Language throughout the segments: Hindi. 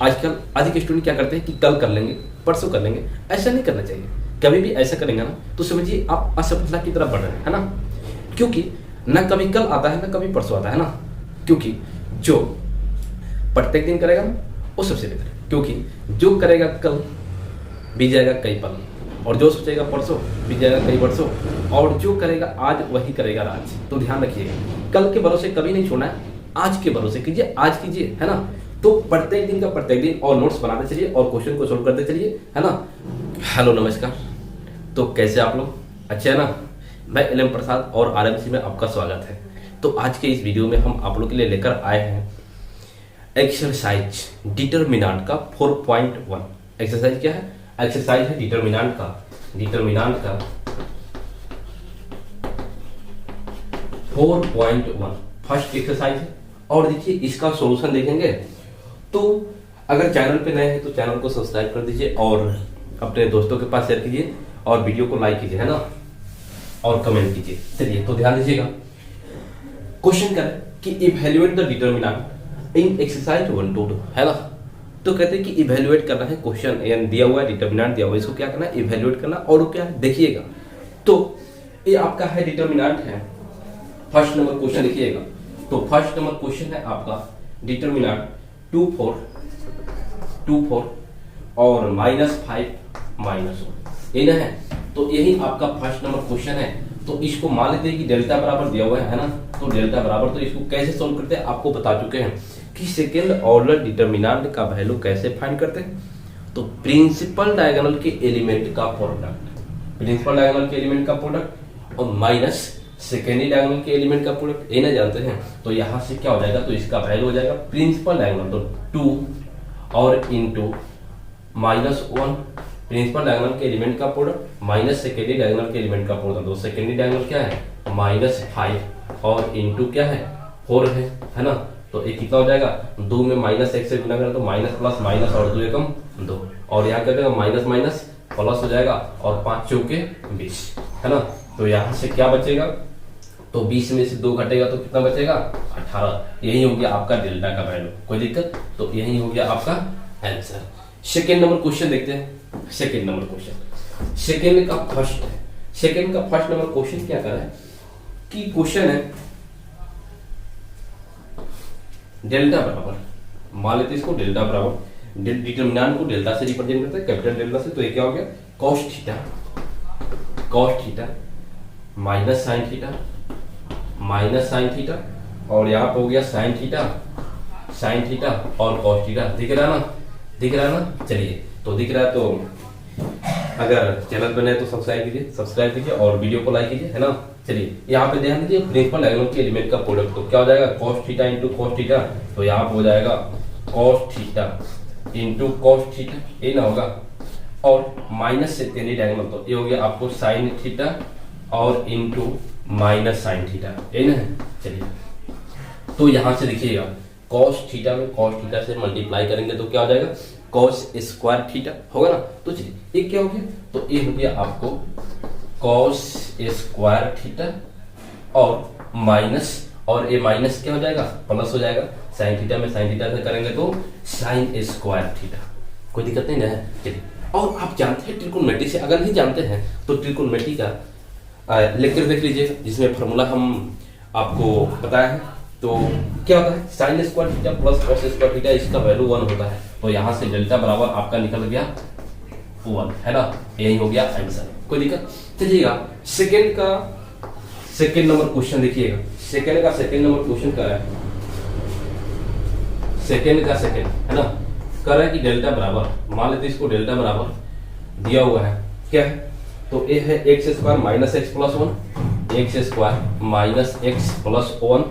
आजकल अधिक स्टूडेंट क्या करते हैं कि कल कर लेंगे, परसों कर लेंगे। ऐसा नहीं करना चाहिए। कभी भी ऐसा करेंगे ना तो समझिए आप असफलता की तरफ बढ़ रहे हैं, है ना। क्योंकि ना कभी कल आता है ना कभी परसों आता है ना। क्योंकि जो प्रत्येक दिन करेगा ना वो सबसे बेहतर है। क्योंकि जो करेगा कल बीत जाएगा कई पल, और जो सोचेगा परसों बीत जाएगा कई वर्षों, और जो करेगा आज वही करेगा आज। तो ध्यान रखिएगा, कल के भरोसे कभी नहीं छोड़ना है, आज के भरोसे कीजिए, आज कीजिए, है ना। तो प्रत्येक दिन का प्रत्येक दिन और नोट्स बनाते चलिए और क्वेश्चन को सोल्व करते चलिए, है ना। हेलो नमस्कार, तो कैसे आप लोग, अच्छे है ना। मैं एल एम प्रसाद और आरएमसी में आपका स्वागत है। तो आज के इस वीडियो में हम आप लोग के लिए लेकर आए हैं एक्सरसाइज डिटरमिनेंट का 4.1। एक्सरसाइज क्या है? एक्सरसाइज है डिटरमिनेंट का 4.1 फर्स्ट एक्सरसाइज है। और देखिए इसका सॉल्यूशन देखेंगे। तो अगर चैनल पे नए हैं तो चैनल को सब्सक्राइब कर दीजिए और अपने दोस्तों के पास शेयर कीजिए और वीडियो को लाइक कीजिए, है ना, और कमेंट कीजिए। चलिए तो ध्यान दीजिएगा। क्वेश्चन क्या है कि evaluate the determinant in exercise 1.2, है ना। तो कहते हैं कि इवैल्यूएट करना है क्वेश्चन, यानी दिया हुआ है डिटरमिनेंट दिया हुआ है, इसको क्या करना है, इवैल्यूएट करना। और वो क्या है देखिएगा। तो ये आपका है डिटरमिनेंट है। फर्स्ट नंबर क्वेश्चन लिखिएगा। तो फर्स्ट नंबर क्वेश्चन है आपका डिटरमिनेंट 2 4 और -5 -1 ये ना है। तो यही आपका फर्स्ट नंबर क्वेश्चन है। तो इसको मान लेते हैं कि डेल्टा बराबर दिया हुआ है ना। तो डेल्टा बराबर, तो इसको कैसे सोल्व करते हैं आपको बता चुके हैं कि सेकेंड ऑर्डर डिटरमिनेंट का वैल्यू कैसे फाइंड करते हैं। तो प्रिंसिपल डायगोनल के एलिमेंट का प्रोडक्ट, प्रिंसिपल डायगोनल के एलिमेंट का प्रोडक्ट और माइनस सेकेंडरी डायगोनल के एलिमेंट का प्रोडक्ट, ये ना जानते हैं। तो यहां से क्या हो जाएगा, तो इसका वैल्यू हो जाएगा प्रिंसिपल डायगोनल तो 2 और इनटू -1 प्रिंसिपल डायगोनल के एलिमेंट का प्रोडक्ट माइनस सेकेंडरी डायगोनल के एलिमेंट का प्रोडक्ट। तो सेकेंडरी डायगोनल क्या है, -5 और इनटू क्या है 4 है ना। तो ये कितना हो जाएगा, 2 में -1 से गुना करें तो माइनस प्लस माइनस और 2 एकम 2, और यहाँ कर देगा माइनस माइनस प्लस हो जाएगा और 5 चौके 20, है ना। तो यहाँ से क्या बचेगा, तो 20 में से 2 घटेगा तो कितना बचेगा 18। यही हो गया आपका डेल्टा का वैल्यू। कोई दिक्कत? तो यही हो गया आपका आंसर। सेकेंड नंबर क्वेश्चन देखते हैं। सेकेंड नंबर क्वेश्चन, सेकेंड का फर्स्ट नंबर क्वेश्चन क्या कर रहा है कि क्वेश्चन है डेल्टा बराबर, मान लेते इसको डेल्टा बराबर, डिटरमिनेंट को डेल्टा से रिप्रेजेंट करते हैं, कैपिटल डेल्टा से। तो ये क्या हो गया, cos theta minus sine theta और यहाँ पे हो गया साइन थीटा और cos थीटा। दिख रहा है ना। चलिए तो दिख रहा है, तो अगर चैनल पर नए तो सब्सक्राइब कीजिए और वीडियो को लाइक कीजिए, है ना। चलिए यहाँ पे ध्यान दीजिए, प्रिंसिपल डायगोनल के एलिमेंट का प्रोडक्ट। तो क्या हो जाएगा, cos theta into cos theta. तो यहाँ पे हो जाएगा cos theta into cos theta, ये ना होगा, और माइनस सेकेंडरी डायगोनल तो ये हो गया आपको साइन थीटा और इंटू माइनस साइन थीटा, ये ना है। चलिए तो यहाँ से देखिएगा, cos थीटा में cos थीटा से मल्टीप्लाई करेंगे तो क्या हो जाएगा, cos स्क्वायर थीटा होगा ना। तो चलिए ये क्या हो गया, तो ये हो गया आपको cos स्क्वायर थीटा और माइनस, और ये माइनस क्या हो जाएगा, प्लस हो जाएगा। साइन थीटा में साइन थीटा से करेंगे तो साइन स्क्वायर थीटा। कोई दिक्कत नहीं है। चलिए, और आप जानते हैं ट्रिकोनोमेट्री से, अगर नहीं जानते हैं तो ट्रिकोनोमेट्री का लेक्चर देख लीजिए, जिसमें फार्मूला हम आपको बताया है। तो क्या होता है, sine square theta plus cos square theta, इसका वैल्यू 1 होता है। तो यहाँ से डेल्टा बराबर आपका निकल गया 1, है ना। यही हो गया आंसर। कोई दिक्कत? चलिएगा सेकेंड नंबर क्वेश्चन देखिएगा। सेकेंड नंबर क्वेश्चन कर रहा है, सेकेंड है ना, कर रहा है कि डेल्टा बराबर, मान लेते इसको डेल्टा बराबर दिया हुआ है क्या है, तो ये है x square minus x plus 1, x square minus x plus 1,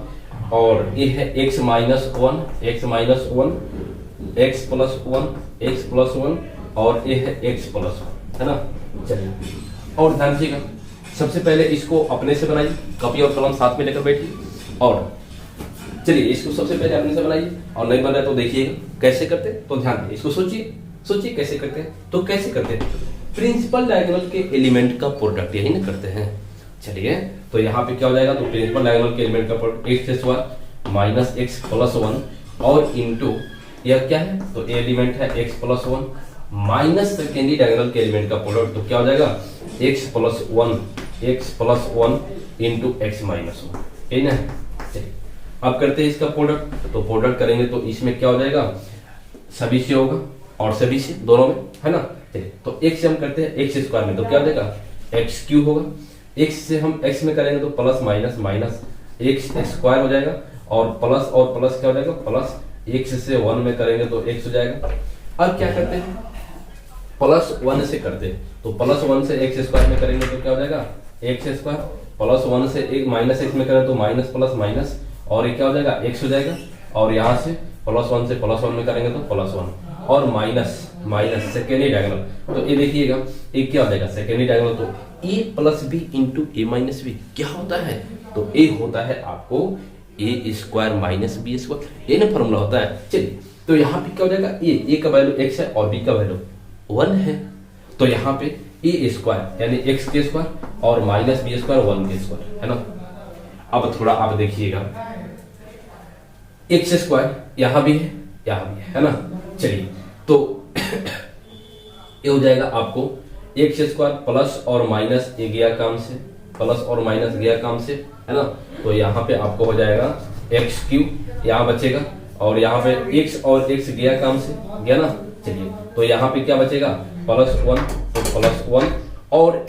और ये है x माइनस 1 एक्स प्लस 1 और ये है x प्लस 1, है ना। चलिए और ध्यान दीजिएगा, सबसे पहले इसको अपने से बनाइए, कॉपी और कलम साथ में लेकर बैठिए। और चलिए इसको सबसे पहले अपने से बनाइए, और नहीं बन रहा है तो देखिएगा कैसे करते हैं। तो ध्यान दीजिए, इसको सोचिए कैसे करते हैं। तो कैसे करते हैं, प्रिंसिपल डायगोनल के एलिमेंट का प्रोडक्ट यही ना करते हैं। चलिए तो यहाँ पे क्या हो जाएगा, तो प्रिंसिपल डायगोनल के एलिमेंट का product x square minus x plus 1 और इंटू यह क्या है, तो ए एलिमेंट है x plus 1 minus secondary diagonal के एलिमेंट का प्रोडक्ट, तो क्या हो जाएगा x plus 1 into x minus 1, ठीक है। चलिए अब करते हैं इसका प्रोडक्ट, तो प्रोडक्ट करेंगे तो इसमें क्या हो जाएगा, सभी से होगा और सभी से, दोनों में, है ना। चलिए तो x से हम करते हैं एक्स स्क्वायर में, तो क्या हो जाएगा एक्स क्यूब होगा, x से हम x में करेंगे तो plus minus minus x square हो जाएगा, और प्लस क्या हो जाएगा, प्लस x से 1 में करेंगे तो x हो जाएगा। अब क्या करते हैं, प्लस 1 से करते हैं, तो प्लस 1 से एक्स स्क्वायर में करेंगे तो क्या हो जाएगा एक्स स्क्वायर, प्लस 1 से एक माइनस एक्स में करें तो माइनस प्लस माइनस, और ये क्या हो जाएगा एक्स हो जाएगा, और यहाँ से प्लस 1 से प्लस 1 में करेंगे तो प्लस 1, और माइनस सेकेंडरी डायगोनल, तो ये देखिएगा ये क्या हो जाएगा सेकेंडरी डायगोनल, तो ए प्लस बी इंटू ए माइनस बी क्या होता है, तो ए होता है आपको ए स्क्वायर माइनस बी स्क्वायर, ये ना फॉर्मूला होता है। चलिए तो यहाँ पे क्या हो जाएगा, ए का वैल्यू एक्स है और बी का वैल्यू 1 है, तो यहाँ पे ए स्क्वायर यानी एक्स के स्क्वायर और माइनस बी स्क्वायर 1 के स्क्वायर, है ना। अब थोड़ा आप देखिएगा एक्स स्क्वायर यहाँ भी है ना। चलिए तो ये हो जाएगा आपको एक्स स्क्वायर प्लस और माइनस ये गया काम से, प्लस और माइनस गया काम से, है ना। तो यहाँ पे आपको हो जाएगा एक्स क्यूब, यहाँ बचेगा, और यहाँ पे x और x गया काम से, गया ना। चलिए तो यहाँ पे क्या बचेगा प्लस 1, तो प्लस 1 और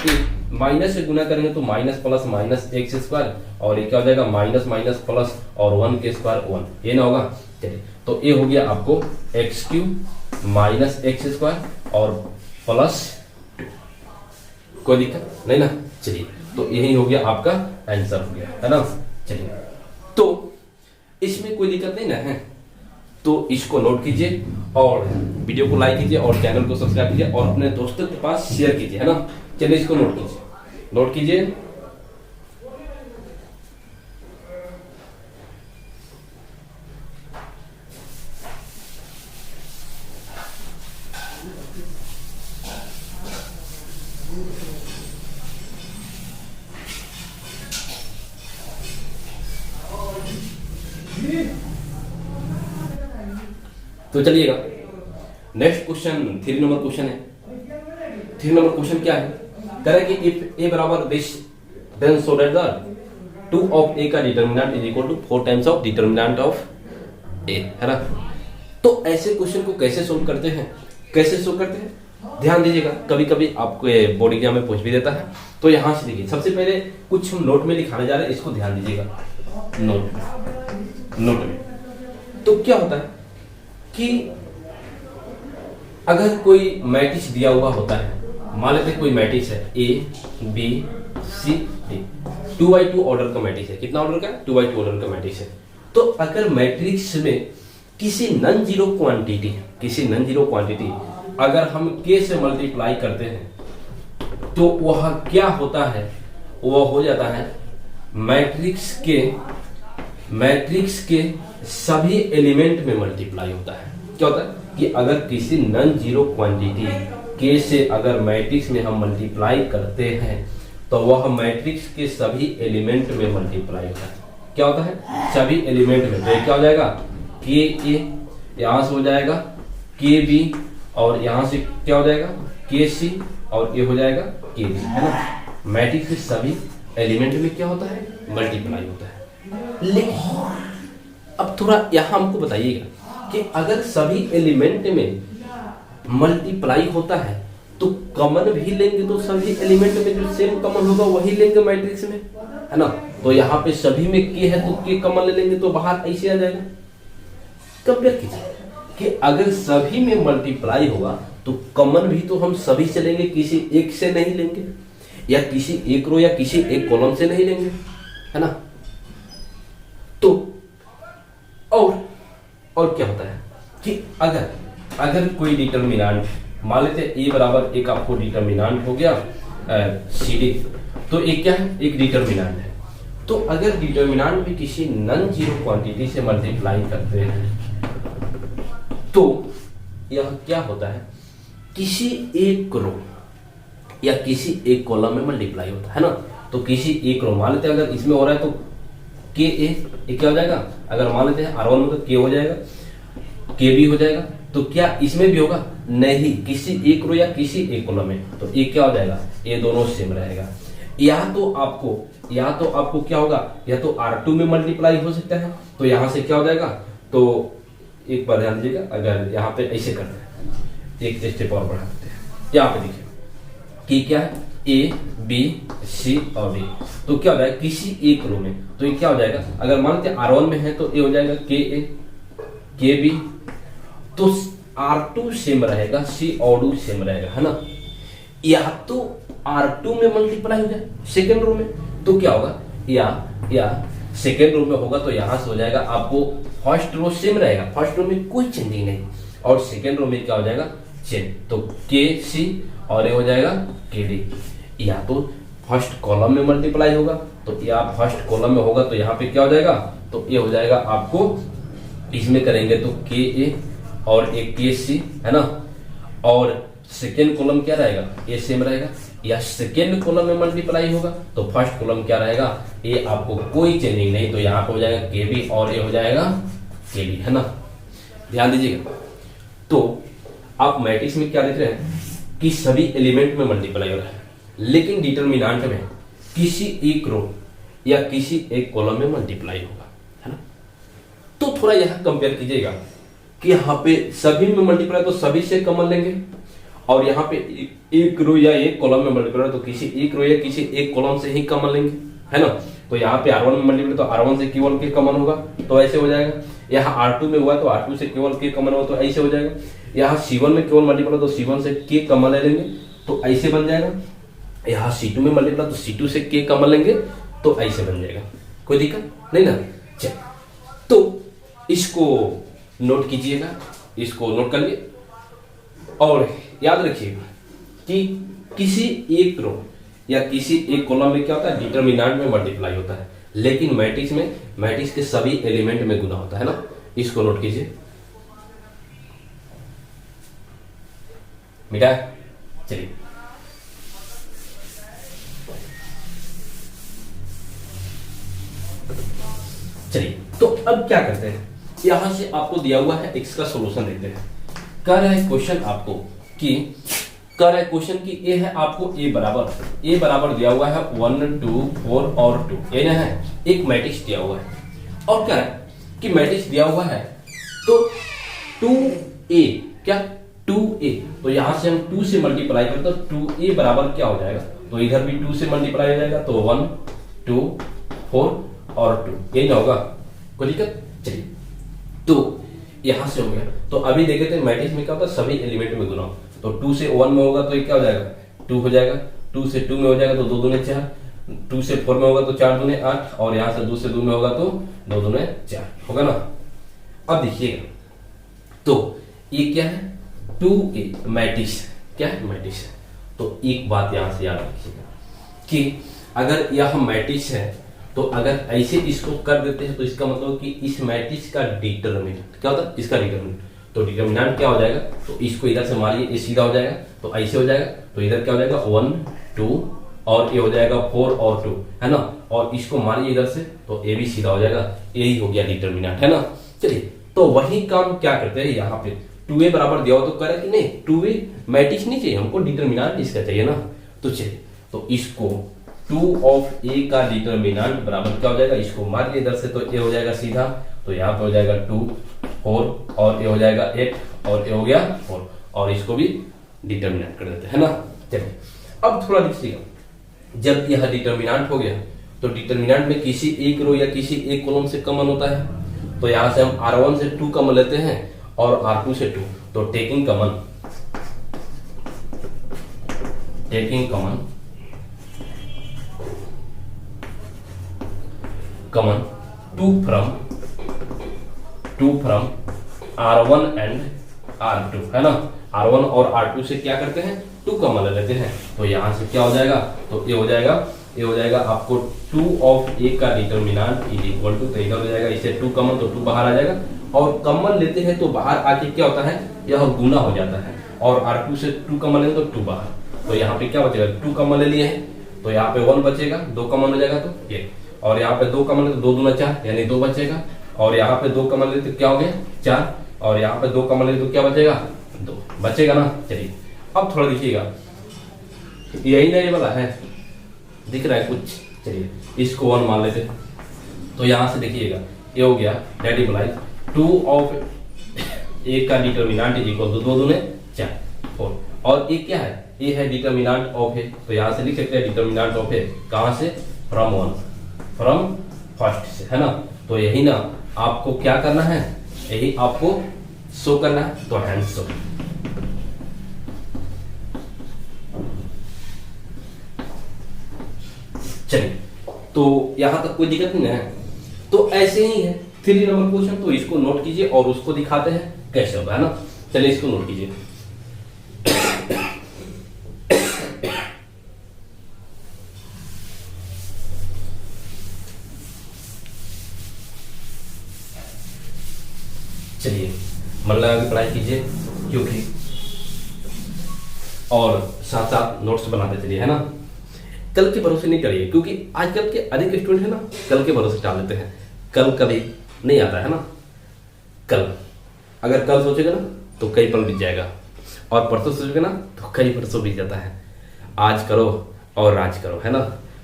माइनस से गुना करेंगे तो minus plus minus x square, और ये क्या हो जाएगा माइनस माइनस प्लस और 1 के स्क्वायर 1, ये ना होगा। चलिए तो ये हो गया आपको x cube minus x square और प्लस, कोई दिक्कत नहीं ना। चलिए तो यही हो गया आपका आंसर हो गया, है ना। चलिए तो इसमें कोई दिक्कत नहीं ना है, तो इसको नोट कीजिए और वीडियो को लाइक कीजिए और चैनल को सब्सक्राइब कीजिए और अपने दोस्तों के पास शेयर कीजिए, है ना। चलिए इसको नोट कीजिए। तो चलिएगा नेक्स्ट क्वेश्चन 3 नंबर क्वेश्चन है। 3 नंबर क्वेश्चन क्या है, कह रहा है कि इफ ए बराबर this then so that the 2 of A का determinant is equal to 4 times of determinant of A, है ना। तो ऐसे क्वेश्चन को कैसे सोल्व करते हैं, ध्यान दीजिएगा, कभी कभी आपको बोर्ड एग्जाम में पूछ भी देता है। तो यहां से देखिए, सबसे पहले कुछ हम नोट में लिखाने जा रहे हैं, इसको ध्यान दीजिएगा। नोट में तो क्या होता है कि अगर कोई मैट्रिक्स दिया हुआ होता है, मान लेते कोई मैट्रिक्स है A B C D, 2x2 order का मैट्रिक्स है। कितना ऑर्डर का, 2x2 ऑर्डर का मैट्रिक्स है। तो अगर मैट्रिक्स में किसी नॉन जीरो क्वांटिटी अगर हम k से मल्टीप्लाई करते हैं तो वह क्या होता है, वह हो जाता है मैट्रिक्स के सभी एलिमेंट में मल्टीप्लाई होता है। क्या होता है कि अगर किसी नॉन जीरो क्वांटिटी k से अगर मैट्रिक्स में हम मल्टीप्लाई करते हैं तो वह मैट्रिक्स के सभी एलिमेंट में मल्टीप्लाई होता है। क्या होता है, सभी एलिमेंट में। तो क्या हो जाएगा k a, यहां से हो जाएगा k b, और यहां से क्या हो जाएगा k c, और ये हो जाएगा k d, है ना। मैट्रिक्स के सभी एलिमेंट में क्या होता है, मल्टीप्लाई होता है। लेकिन अब थोड़ा यहां हमको बताइएगा कि अगर सभी एलिमेंट में मल्टीप्लाई होता है तो कॉमन भी लेंगे तो सभी एलिमेंट में जो सेम कॉमन होगा वही लेंगे मैट्रिक्स में, है ना। तो यहाँ पे सभी में k है तो k कॉमन ले लेंगे तो बाहर ऐसे आ जाएगा। कंपेयर कीजिए कि अगर सभी में मल्टीप्लाई होगा तो कॉमन भी तो हम सभी से लेंगे, किसी एक से नहीं लेंगे, या किसी एक रो या किसी एक कॉलम से नहीं लेंगे, है ना। तो और क्या होता है कि अगर कोई डिटरमिनेंट, मान लेते ए बराबर एक आपको डिटरमिनेंट हो गया सी डी, तो एक क्या है, एक डिटरमिनेंट है। तो अगर डिटरमिनेंट भी किसी नॉन जीरो क्वांटिटी से मल्टीप्लाई करते हैं तो यह क्या होता है, किसी एक रो या किसी एक कॉलम में मल्टीप्लाई होता है ना। तो किसी एक रो, मान लेते हैं अगर इसमें हो रहा है तो के ए क्या हो जाएगा, अगर मान लेते हैं R1 में तो के हो जाएगा, के बी हो जाएगा। तो क्या इसमें भी होगा? नहीं, किसी एक रो या किसी एक कॉलम में, तो ये क्या हो जाएगा? ये दोनों सेम रहेगा। या तो आपको क्या होगा, या तो R2 में मल्टीप्लाई हो सकता है, तो यहां से क्या हो जाएगा, तो एक बार ध्यान दीजिएगा, अगर यहाँ पे ऐसे करते हैं, एक स्टेप और बढ़ा देते हैं, यहाँ पे देखिए कि क्या है, ए बी सी और डी, तो क्या हो जाएगा किसी एक रो में, तो ये क्या हो जाएगा, अगर मानते हैं R1 में है तो ये हो जाएगा के ए के बी, तो R2 सेम रहेगा, सी और डी सेम रहेगा, है ना। या तो R2 में मल्टीप्लाई हो जाए सेकेंड रो में, तो क्या होगा, या सेकेंड रो में होगा तो यहां से हो जाएगा आपको फर्स्ट रो सेम रहेगा, फर्स्ट रो में कोई चेंजिंग नहीं, और सेकेंड रो में क्या हो जाएगा चेंज, तो के सी और ये हो जाएगा के डी। या तो फर्स्ट कॉलम में मल्टीप्लाई होगा, तो या फर्स्ट कॉलम में होगा तो यहाँ पे क्या हो जाएगा, तो ये हो जाएगा आपको, इसमें करेंगे तो के ए और एक के सी, है ना। और सेकेंड कॉलम क्या रहेगा, ये सेम रहेगा। या सेकेंड कॉलम में मल्टीप्लाई होगा तो फर्स्ट कॉलम क्या रहेगा, ये आपको कोई चेंजिंग नहीं, तो यहाँ पे हो जाएगा के बी और ये हो जाएगा के डी, है ना। ध्यान दीजिएगा, तो आप मैट्रिक्स में क्या देख रहे हैं कि सभी एलिमेंट में मल्टीप्लाई हो रहा है, लेकिन डिटरमिनेंट में किसी एक रो या किसी एक कॉलम में मल्टीप्लाई होगा, है ना। तो थोड़ा यहां कंपेयर कीजिएगा कि यहाँ पे सभी में मल्टीप्लाई तो सभी से कॉमन लेंगे, और यहाँ पे एक रो या एक कॉलम में मल्टीप्लाई तो किसी एक रो या किसी एक कॉलम से ही कॉमन लेंगे, है ना। तो यहाँ पे R1 में मल्टीप्लाई तो R1 से केवल के कॉमन होगा, तो ऐसे हो जाएगा। यहाँ R2 में हुआ तो R2 से केवल के कॉमन होगा, तो ऐसे हो जाएगा। यहाँ C1 में केवल मल्टीप्लाई तो C1 से के कॉमन ले लेंगे, तो ऐसे बन जाएगा। यहाँ C2 में मल्टीप्लाई तो C2 से के कॉमन लेंगे, तो ऐसे बन जाएगा, कोई दिक्कत नहीं ना। चल, तो इसको नोट कीजिएगा, इसको नोट कर लिए, और याद रखिएगा कि किसी एक रो या किसी एक कॉलम में क्या होता है, डिटरमिनेंट में मल्टीप्लाई होता है, लेकिन मैट्रिक्स के सभी एलिमेंट में गुना होता है ना। इसको नोट कीजिए, मिटा है। चलिए तो अब क्या करते हैं, यहां से आपको दिया हुआ है x का सॉल्यूशन देते हैं। कह रहा है क्वेश्चन आपको कि ए है आपको ए बराबर दिया हुआ है 1 2 4 और 2, ये ना है एक मैट्रिक्स दिया हुआ है, और क्या है कि मैट्रिक्स दिया हुआ है तो 2a, क्या 2a, तो यहां से हम 2 से मल्टीप्लाई करते तो 2a बराबर क्या हो जाएगा, तो इधर भी 2 से मल्टीप्लाई हो जाएगा, तो 1 2 4 और 2, यही ना होगा, कोई दिक्कत। चलिए, तो यहां से हो गया। तो अभी देखे थे मैट्रिक्स में क्या होता है, सभी एलिमेंट में गुना, तो 2 से 1 में होगा तो ये क्या हो जाएगा 2 हो जाएगा, 2 से 2 में हो जाएगा तो 2 दूने 4, 2 से 4 में होगा तो 4 दूने 8, और यहाँ से 2 से 2 में होगा तो 2 दूने 4 होगा ना। अब देखिएगा, तो ये क्या है 2a मैट्रिक्स, क्या है मैट्रिक्स है। तो एक बात यहाँ से याद रखिएगा कि अगर यह मैट्रिक्स है, तो अगर ऐसे इसको कर देते हैं तो इसका मतलब कि इस मैट्रिक्स का डिटरमिनेंट क्या होता है, इसका डिटरमिनेंट, तो डिटरमिनेंट क्या हो जाएगा, तो इसको इधर से मारिए, ये सीधा हो जाएगा, तो ऐसे हो जाएगा, तो इधर क्या हो जाएगा 1 2 और ये हो जाएगा 4 और 2, है ना, और इसको मारिए इधर से तो ये भी सीधा हो जाएगा, यही हो गया डिटरमिनेंट, है ना। चलिए, तो वही काम क्या करते हैं यहाँ पे, 2a बराबर दिया हो तो करे कि नहीं, 2a मैट्रिक्स नहीं चाहिए हमको, डिटरमिनेंट इसका चाहिए ना। तो चलिए, तो इसको 2 ऑफ a का डिटरमिनेंट बराबर क्या हो जाएगा, इसको मारिए इधर से, तो ये हो जाएगा सीधा, तो यहाँ पे हो जाएगा 2 4 और ये हो जाएगा 8 और ये हो गया 4, और इसको भी डिटरमिनेंट कर देते हैं ना। चलिए, अब थोड़ा देखिएगा, जब यह डिटरमिनेंट हो गया तो डिटरमिनेंट में किसी एक रो या किसी एक कॉलम से कॉमन होता है, तो यहां से हम R1 से 2 कॉमन लेते हैं और R2 से 2, तो taking common 2 from R1 and R2, है ना। R1 और R2 से क्या करते हैं 2 कॉमन ले लेते हैं, तो यहां से क्या हो जाएगा, तो ये हो जाएगा आपको 2 ऑफ a का डिटरमिनेंट इज इक्वल टू, तो इधर हो जाएगा इसे 2 कॉमन, तो 2 बाहर आ जाएगा, और कॉमन लेते हैं तो बाहर आके क्या होता है, यह गुना हो जाता है, और R2 से 2 कॉमन लेंगे तो 2 बाहर, तो यहाँ पे क्या बचेगा 2 कॉमन ले लिए हैं, तो यहाँ पे 1 बचेगा, 2 कॉमन हो जाएगा तो ये, और यहाँ पे 2 कॉमन ले तो 2 दूना 4 यानी 2 बचेगा, और यहाँ पे 2 कॉमन लेते क्या हो गया 4, और यहाँ पे 2 कॉमन लेंगे तो क्या बचेगा, 2 बचेगा ना। चलिए अब थोड़ा देखिएगा, यही ना ये वाला है, दिख रहा है कुछ, चलिए इसको 1 मान लेते हैं। तो यहाँ से देखिएगा ये हो गया दैट इम्प्लाइज 2 ऑफ ए का डिटर्मिनेंट इज इक्वल टू 2 दूने 4 4, और ये क्या है, ये है डिटर्मिनेंट ऑफ ए। तो यहाँ से लिख सकते हैं डिटर्मिनेंट ऑफ ए कहाँ से, फ्रॉम 1, फ्रॉम फर्स्ट से, है ना। तो यही ना आपको क्या करना है, यही आपको शो करना है, तो हैंस शो। चलिए तो यहां तक कोई दिक्कत नहीं है। तो ऐसे ही है 3 नंबर क्वेश्चन, तो इसको नोट कीजिए और उसको दिखाते हैं कैसे होगा, है ना। चलिए इसको नोट कीजिए। चलिए मन लगा के पढ़ाई कीजिए, क्योंकि और साथ साथ नोट्स बनाते चलिए, है ना। कल के भरोसे नहीं करिए, क्योंकि आजकल के अधिक स्टूडेंट है ना कल के भरोसे डाल देते हैं। कल कभी नहीं आता है ना। कल अगर कल सोचेगा ना तो कई पल बीत जाएगा, और परसों सोचेगा ना तो कई परसों बीत जाता है। आज करो और राज करो, है ना।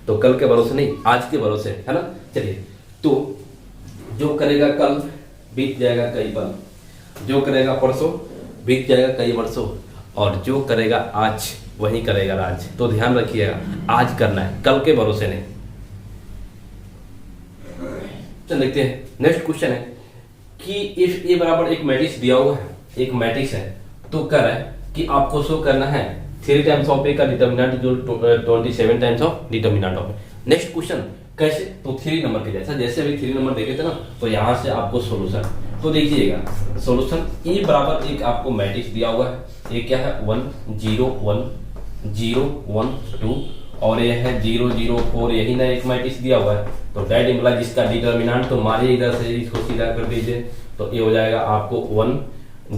तो कल के भरोसे नहीं, आज के भरोसे, है ना। चलिए तो जो करेगा कल बीत जाएगा कई पल, जो करेगा परसों बीत जाएगा कई वर्षों, और जो करेगा आज वही करेगा राज। तो ध्यान रखिएगा, आज करना है, कल के भरोसे नहीं। चल देखते हैं नेक्स्ट क्वेश्चन है कि इफ ए बराबर एक मैट्रिक्स दिया हुआ है, एक मैट्रिक्स है, तो कह रहा है कि आपको शो करना है 3 टाइम्स ऑफ ए का डिटर्मिनेंट जो 27 times of determinant of A. Next question कैसे, तो 3 नंबर के जैसा, जैसे अभी 3 नंबर देखे थे ना, तो यहां से आपको सोल्यूशन। तो देखिएगा सोल्यूशन ए बराबर एक आपको मैट्रिक्स दिया हुआ है, ये क्या है 1 0 1 0 1 2, और ये है 0 0 4, यही ना एक मैट्रिक्स दिया हुआ है। तो दैट इम्प्लाइज इसका डिटर्मिनेंट तो मारिए इधर से, इसको सीधा कर दीजिए, तो ये हो जाएगा आपको 1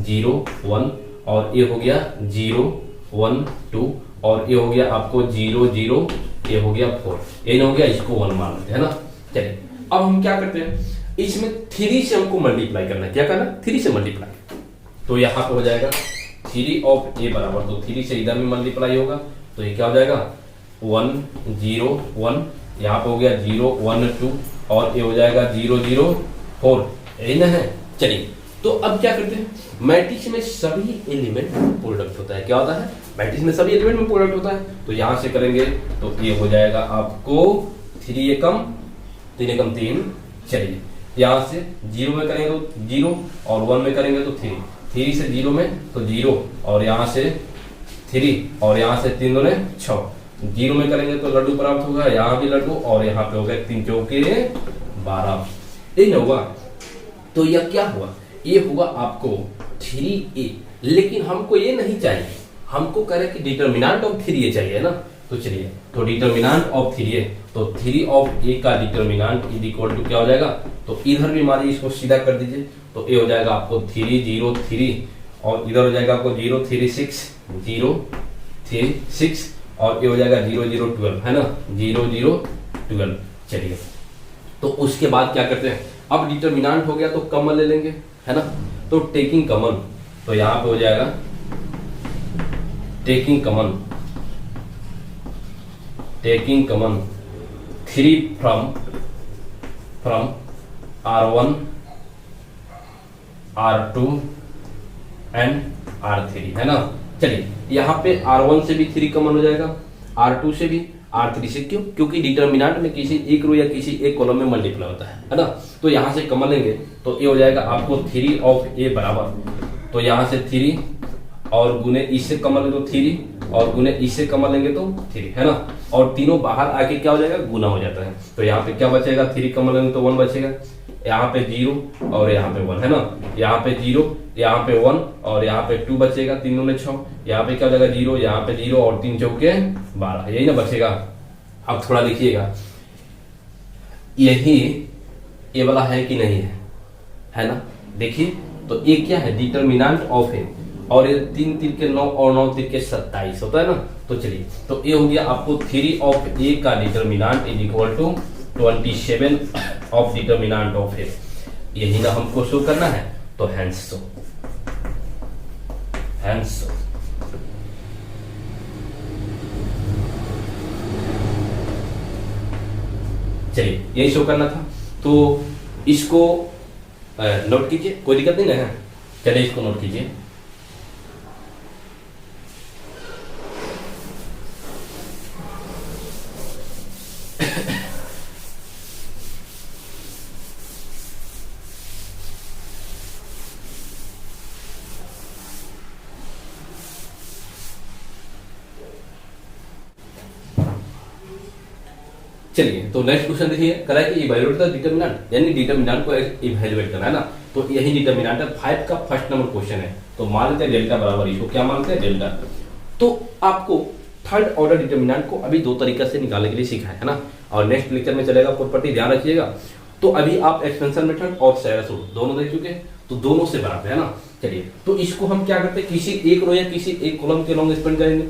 0 1, और ये हो गया 0 1 2, और ये हो गया आपको 0 0, ये हो गया 4, ये हो गया, इसको 1 मान लेते हैं ना। चलिए अब हम क्या करते हैं, इसमें 3 से हमको मल्टीप्लाई करना है। क्या करना, 3 से मल्टीप्लाई। तो यहाँ पे हो जाएगा 3 ऑफ ए बराबर, तो 3 से इधर में मल्टीप्लाई होगा, तो ये क्या हो जाएगा 1 0 1, यहाँ पे हो गया 0 1 2, और ये हो जाएगा 0 0 4, यही ना है। चलिए तो अब क्या करते हैं, मैट्रिक्स में सभी एलिमेंट प्रोडक्ट होता है। क्या होता है, मैट्रिक्स में सभी एलिमेंट में प्रोडक्ट होता है। तो यहां से करेंगे तो ये हो जाएगा आपको 3 एकम 3 एकम 3। चलिए यहां से 0 में करेंगे तो 0, और 1 में करेंगे तो 3, 3 से 0 में तो 0, और यहाँ से 3, और यहाँ से 3 दूने 6, 0 में करेंगे तो लड्डू प्राप्त होगा, यहाँ भी लड्डू, और यहाँ पे हो गया 3 चौके 12, ये हुआ। तो यह क्या हुआ, ये हुआ आपको 3a, लेकिन हमको ये नहीं चाहिए, हमको कह रहे कि डिटर्मिनेंट ऑफ 3a चाहिए ना। तो चलिए तो डिटर्मिनेंट ऑफ 3a, तो 3 ऑफ a का डिटर्मिनेंट इज इक्वल टू क्या हो जाएगा, तो इधर भी मारिए, इसको सीधा कर दीजिए, तो ये हो जाएगा आपको 3 0 3, और इधर हो जाएगा आपको 0 3 6 0 3 6, और ये हो जाएगा 0 0 12, है ना, 0 0 12। चलिए तो उसके बाद क्या करते हैं, अब डिटर्मिनेंट हो गया तो कॉमन ले लेंगे, है ना। तो टेकिंग कॉमन, तो यहां पे हो जाएगा taking common 3 from R1 R2 and R3, है ना। चलिए यहाँ पे R1 से भी 3 कॉमन हो जाएगा, R2 से भी, R3 से, क्यों, क्योंकि डिटर्मिनेंट में किसी एक रो या किसी एक कॉलम में मल्टीप्लाई होता है ना। तो यहाँ से कॉमन लेंगे तो ये हो जाएगा आपको 3 ऑफ ए बराबर, तो यहाँ से 3, और गुने इससे कॉमन लेंगे तो 3, और गुने इससे कॉमन लेंगे तो 3, है ना। और तीनों बाहर आके क्या हो जाएगा, गुना हो जाता है। तो यहाँ पे क्या बचेगा, 3 कॉमन लेंगे तो 1 बचेगा, यहाँ पे 0 और यहाँ पे 1, है ना। यहाँ पे 0, यहाँ पे 1, और यहाँ पे 2 बचेगा, 3 दूने 6, यहाँ पे क्या हो जाएगा 0, यहाँ पे 0, और 3 चौके 12, यही ना बचेगा। अब थोड़ा देखिएगा यही ये वाला है कि नहीं है ना। देखिए तो ये क्या है, डिटर्मिनेंट ऑफ ए, और ये 3 3 के 9 और 9 3 के 27 होता है ना। तो चलिए तो ये हो गया आपको 3 ऑफ ए का determinant is equal to 27 of determinant of A, यही ना हमको शो करना है, तो हैंस शो। हैंस। चलिए यही शो करना था, तो इसको नोट कीजिए, कोई दिक्कत नहीं ना है। चलिए इसको नोट कीजिए। चलिए तो नेक्स्ट क्वेश्चन देखिए, कह रहा है कि इवैल्यूएट द डिटरमिनेंट, यानी डिटरमिनेंट को इवैल्यूएट करना है ना। तो यही डिटरमिनेंट है, 5 का फर्स्ट नंबर क्वेश्चन है। तो मान लेते हैं डेल्टा बराबर, इसको क्या मानते हैं, डेल्टा। तो आपको थर्ड ऑर्डर डिटरमिनेंट को अभी दो तरीके से निकालने के लिए सीखा है ना, और नेक्स्ट लेक्चर में चलेगा प्रॉपर्टी, ध्यान रखिएगा। तो अभी आप एक्सपेंशन मेथड और सेरस रूल दोनों देख चुके हैं, तो दोनों से बनाते हैं ना। चलिए तो इसको हम क्या करते हैं, किसी एक रो या किसी एक कॉलम के लॉन्ग स्पेंड करेंगे।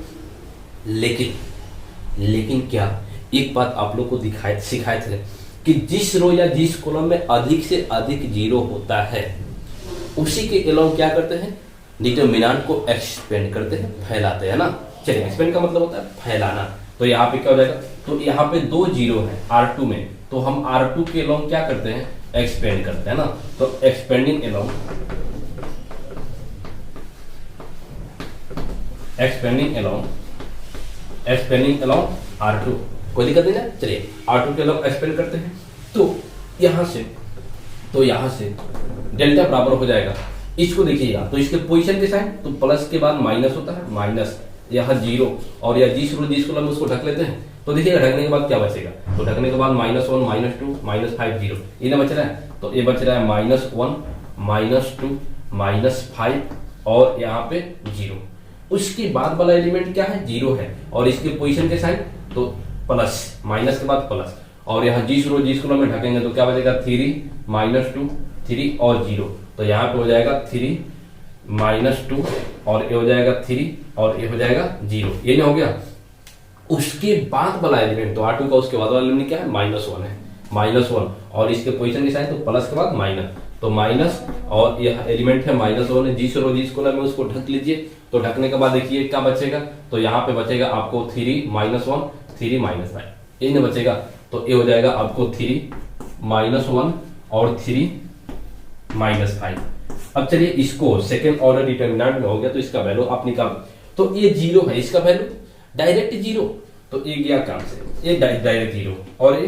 लेकिन क्या एक बात आप लोग को सिखाए थे कि जिस रो या जिस कॉलम में अधिक से अधिक जीरो होता है उसी के अलावा क्या करते हैं, डिटरमिनेंट को एक्सपेंड करते हैं, फैलाते हैं ना। चलिए एक्सपेंड का मतलब होता है फैलाना। तो यहाँ पे क्या हो जाएगा, तो यहाँ पे 2 जीरो है R2 में, तो हम R2 के अलावा क्या करते हैं, एक्सपेंड करते हैं ना। तो एक्सपेंडिंग अलाउ R2, कोई दिक्कत नहीं ना। चलिए R2 के अलावा एक्सपेंड करते हैं, तो यहां से डेल्टा बराबर हो जाएगा, इसको देखिएगा तो इसके पोजीशन के साइन, तो प्लस के बाद माइनस होता है, माइनस यहाँ जीरो, और या जिस कॉलम उसको ढक लेते हैं। तो देखिएगा ढकने के बाद क्या बचेगा, तो ढकने के बाद -1 -2 -5 जीरो, ये ना बच रहा है। तो ये बच रहा है -1 -2 -5 और यहाँ पे जीरो। उसके बाद वाला एलिमेंट क्या है, जीरो है, और इसके पोजीशन के साइन तो प्लस, माइनस के बाद प्लस, और यहाँ जिस कॉलम में ढकेंगे तो क्या बचेगा, 3 -2 3 और जीरो। तो यहाँ पे हो जाएगा 3 -2 और ये हो जाएगा 3 और ये हो जाएगा जीरो, ये नहीं हो गया। उसके बाद वाला एलिमेंट तो R2 का उसके बाद वाला एलिमेंट क्या है, -1 है, -1, और इसके पोजीशन के साइन तो प्लस के बाद माइनस, तो माइनस, और यह एलिमेंट है -1 है, जिस कॉलम में उसको ढक लीजिए। तो ढकने के बाद देखिए क्या बचेगा, तो यहाँ पे बचेगा आपको 3 -1 3 -5, ये नहीं बचेगा। तो ये हो जाएगा आपको 3 -1 और 3 -5। अब चलिए इसको सेकेंड ऑर्डर डिटरमिनेंट में हो गया, तो इसका वैल्यू आप निकाल। तो ये जीरो है, इसका वैल्यू डायरेक्ट जीरो, तो ये गया काम से, ये डायरेक्ट जीरो, और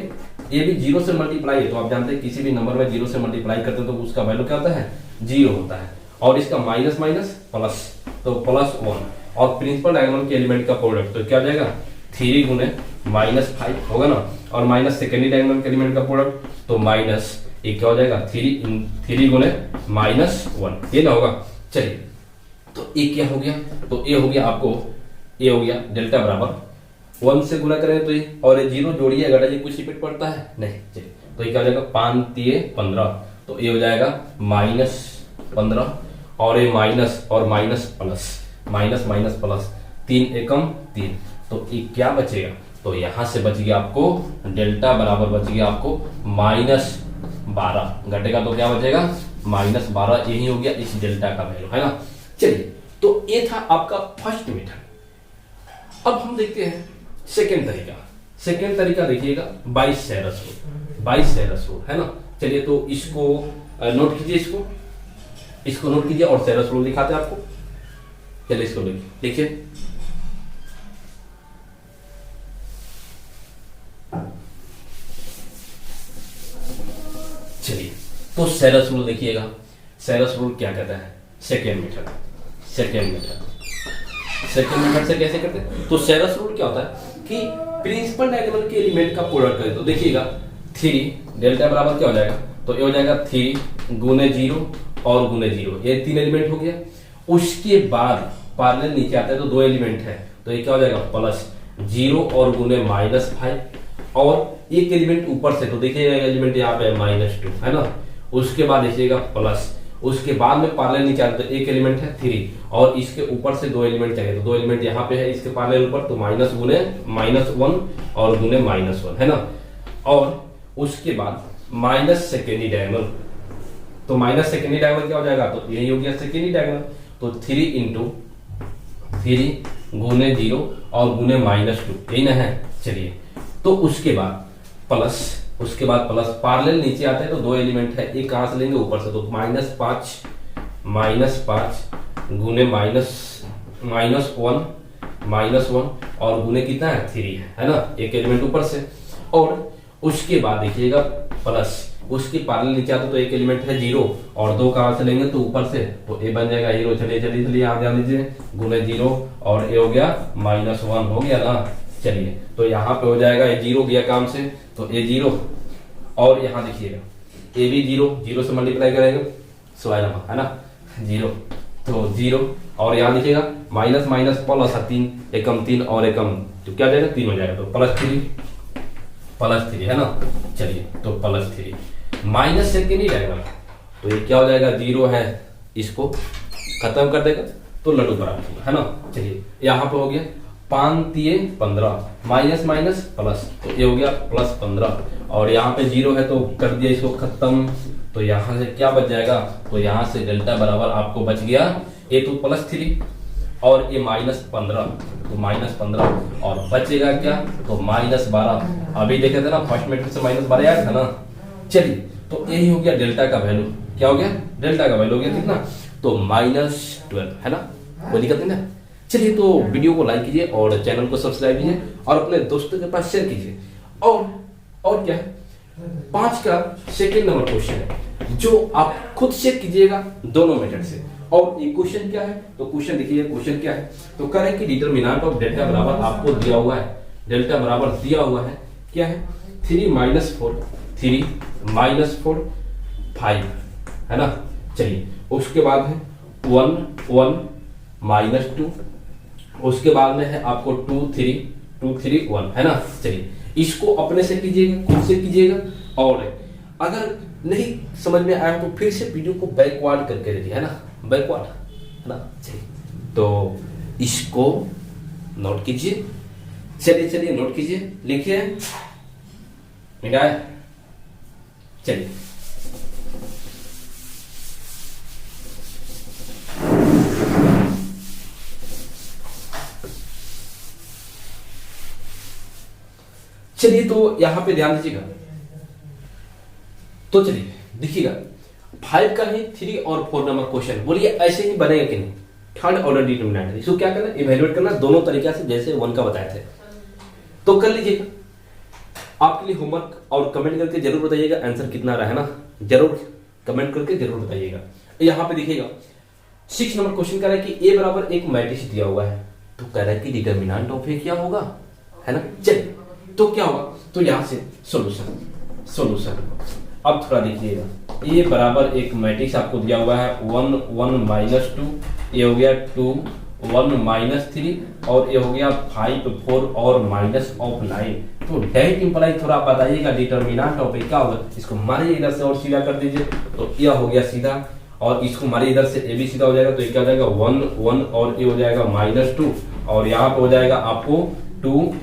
ये भी जीरो से मल्टीप्लाई है। तो आप जानते हैं किसी भी नंबर में जीरो से मल्टीप्लाई करते हैं तो उसका वैल्यू क्या होता है, जीरो होता है। और इसका माइनस माइनस प्लस, तो +1, और प्रिंसिपल डायगोनल के एलिमेंट का प्रोडक्ट तो क्या हो जाएगा, 3 गुने -5 होगा ना, और माइनस सेकेंडरी डायगोनल के एलिमेंट का प्रोडक्ट तो माइनस, ये क्या हो जाएगा 3 गुने -1, ये ना होगा। चलिए तो ये क्या हो गया, तो ये हो गया आपको, ये हो गया डेल्टा बराबर 1 से गुना करें तो ये, और ये जीरो जोड़िए घटाइए, कुछ रिपीट पड़ता है नहीं। चलिए तो ये क्या हो जाएगा 5 3 15, तो ये हो जाएगा -15, और ये माइनस और minus plus, minus minus plus, 3 एकम 3, तो ये क्या बचेगा, तो यहां से बच गया आपको डेल्टा बराबर बच गया आपको -12, घटेगा तो क्या बचेगा -12, यही हो गया इस डेल्टा का वैल्यू, है ना। चलिए तो ये था आपका फर्स्ट मेथड। अब हम देखते हैं सेकेंड तरीका देखिएगा, बाई सेरस रूल, है ना। चलिए तो इसको नोट कीजिए, इसको नोट कीजिए और सेरस रूल दिखाते हैं आपको। चलिए इसको देखिए, चलिए तो सेरस रूल देखिएगा। सेरस रूल क्या कहता है, सेकेंड मेथड से कैसे करते हैं। तो सेरस रूल क्या होता है कि प्रिंसिपल डायगोनल के एलिमेंट का प्रोडक्ट करें। तो देखिएगा 3 डेल्टा बराबर क्या हो जाएगा, तो ये हो जाएगा 3 गुने 0 और गुने 0, ये 3 एलिमेंट हो गया। उसके बाद पैरेलल नीचे आता है तो 2 एलिमेंट है, तो ये क्या हो जाएगा +0 और गुने -5, और एक एलिमेंट ऊपर से, तो देखिएगा एलिमेंट यहाँ पे -2, है ना। उसके बाद देखिएगा प्लस, उसके बाद में पैरेलल नीचे आता है तो एक एलिमेंट है 3, और इसके ऊपर से 2 एलिमेंट चाहिए, तो 2 एलिमेंट यहाँ पे है इसके पैरेलल ऊपर, तो माइनस गुने -1 और गुने -1, है ना। और उसके बाद माइनस सेकेंडरी डायगोनल, तो माइनस सेकेंडरी डायगोनल क्या हो जाएगा, तो यही हो गया सेकेंडरी डायगोनल, तो 3 × 3 गुने 0 और गुने -2, यही ना है। चलिए तो उसके बाद प्लस पैरेलल नीचे आता है तो दो एलिमेंट है, एक कहां से लेंगे ऊपर से, तो -5 गुने -1 और गुने कितना है 3 है ना, एक एलिमेंट ऊपर से। और उसके बाद देखिएगा प्लस, उसके पैरेलल नीचे आता तो एक एलिमेंट है 0 और 2 कहां से लेंगे तो ऊपर से, तो ए बन जाएगा 0। चलिए यहाँ ध्यान दीजिए, गुने 0 और ए हो गया -1 हो गया ना। चलिए तो यहाँ पे हो जाएगा ये 0 गया काम से, तो ए 0 और यहाँ देखिएगा ए भी 0 से मल्टीप्लाई करेगा है ना 0, तो 0 और यहाँ देखिएगा माइनस प्लस 3 एकम 3 और एकम तो क्या जाएगा 3 हो जाएगा, तो +3 है ना। चलिए तो +3 माइनस से नहीं रहेगा तो ये क्या हो जाएगा 0 है, इसको खत्म कर देगा तो लड्डू बराबर है ना। चलिए यहाँ पे हो गया 5 3 15 माइनस प्लस, तो ये हो गया +15 और यहाँ पे 0 है तो कर दिया इसको खत्म, तो यहाँ से क्या बच जाएगा, तो यहाँ से डेल्टा बराबर आपको बच गया ये तो +3 और ये -15, तो -15 और बचेगा क्या, तो -12। अभी देखे थे ना फर्स्ट मैट्रिक्स से -12 आया था ना। चलिए तो यही हो गया डेल्टा का वैल्यू, क्या हो गया डेल्टा का वैल्यू हो गया कितना, तो -12 है ना, कोई दिक्कत नहीं ना। चलिए तो वीडियो को लाइक कीजिए और चैनल को सब्सक्राइब कीजिए और अपने दोस्तों के पास शेयर कीजिए। और क्या है 5 का सेकंड नंबर क्वेश्चन है जो आप खुद चेक कीजिएगा दोनों मेथड से। और ये क्वेश्चन क्या है, तो क्वेश्चन देखिए क्वेश्चन क्या है, तो कह रहे हैं कि डिटरमिनेंट ऑफ डेल्टा बराबर आपको दिया हुआ है, डेल्टा बराबर दिया हुआ है क्या है 3 -4 5 है ना। चलिए उसके बाद है 1 -2, उसके बाद में है आपको 2 3 1 है ना। चलिए इसको अपने से कीजिएगा, खुद से कीजिएगा, और अगर नहीं समझ में आया तो फिर से वीडियो को बैकवर्ड करके देखिए है ना, बैकवर्ड है ना। चलिए तो इसको नोट कीजिए, चलिए नोट कीजिए, लिखिए मिटाए। चलिए तो यहां पे ध्यान दीजिएगा, तो चलिए देखिएगा 5 का ही 3 और 4 नंबर क्वेश्चन, बोलिए ऐसे ही बनेगा कि नहीं, थर्ड ऑर्डर डिटरमिनेंट, इसको क्या करना इवैल्यूएट करना दोनों तरीके से, जैसे 1 का बताए थे तो कर लीजिएगा। आपके लिए होमवर्क और कमेंट करके जरूर बताइएगा आंसर कितना रहा है ना, जरूर कमेंट करके जरूर बताइएगा। यहाँ पे देखिएगा 6 नंबर क्वेश्चन कह रहा है कि ए बराबर एक मैट्रिक्स दिया हुआ है, तो कह रहा है कि डिटरमिनेंट ऑफ ए क्या होगा है ना। चलिए तो क्या होगा, तो यहां से सॉल्यूशन अब थोड़ा देखिएगा, ए बराबर एक मैट्रिक्स आपको दिया हुआ है 1 1 -2, ये हो गया 2 1 -3 और ये हो गया 5 4 और -9, तो डेट इंप्लाई थोड़ा बताइएगा डिटरमिनेंट ऑफ ए क्या होगा। इसको मारिए इधर से और सीधा कर दीजिए, तो यह हो गया सीधा, और इसको मारिए इधर से ए भी सीधा हो जाएगा, तो ये क्या हो जाएगा 1 1 और ये हो जाएगा -2 और यहाँ पे हो जाएगा आपको 2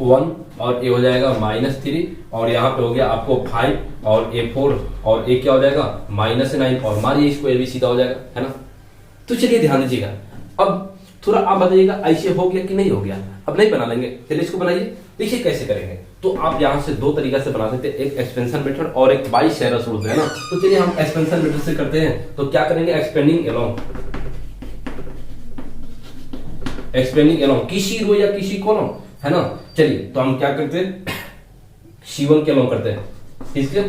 1 और ये हो जाएगा -3 और यहाँ पे हो गया आपको 5 और ए 4 और ये क्या हो जाएगा -9 और मारिए इसको, ये भी सीधा हो जाएगा है ना। तो चलिए ध्यान दीजिएगा, अब थोड़ा आप बताइएगा ऐसे हो गया कि नहीं हो गया, अब नहीं बना लेंगे, चलिए इसको बनाइए, देखिए कैसे करेंगे। तो आप यहाँ से दो तरीका से बना सकते हैं, एक एक्सपेंशन मेथड और एक बाई शेयरर्स रूल है ना। तो चलिए हम एक्सपेंशन मेथड से करते हैं, तो क्या करेंगे एक्सपेंडिंग एलोंग किसी रो या किसी कॉलम है ना। चलिए तो हम क्या करते हैं C1 के अलोंग करते हैं, इसके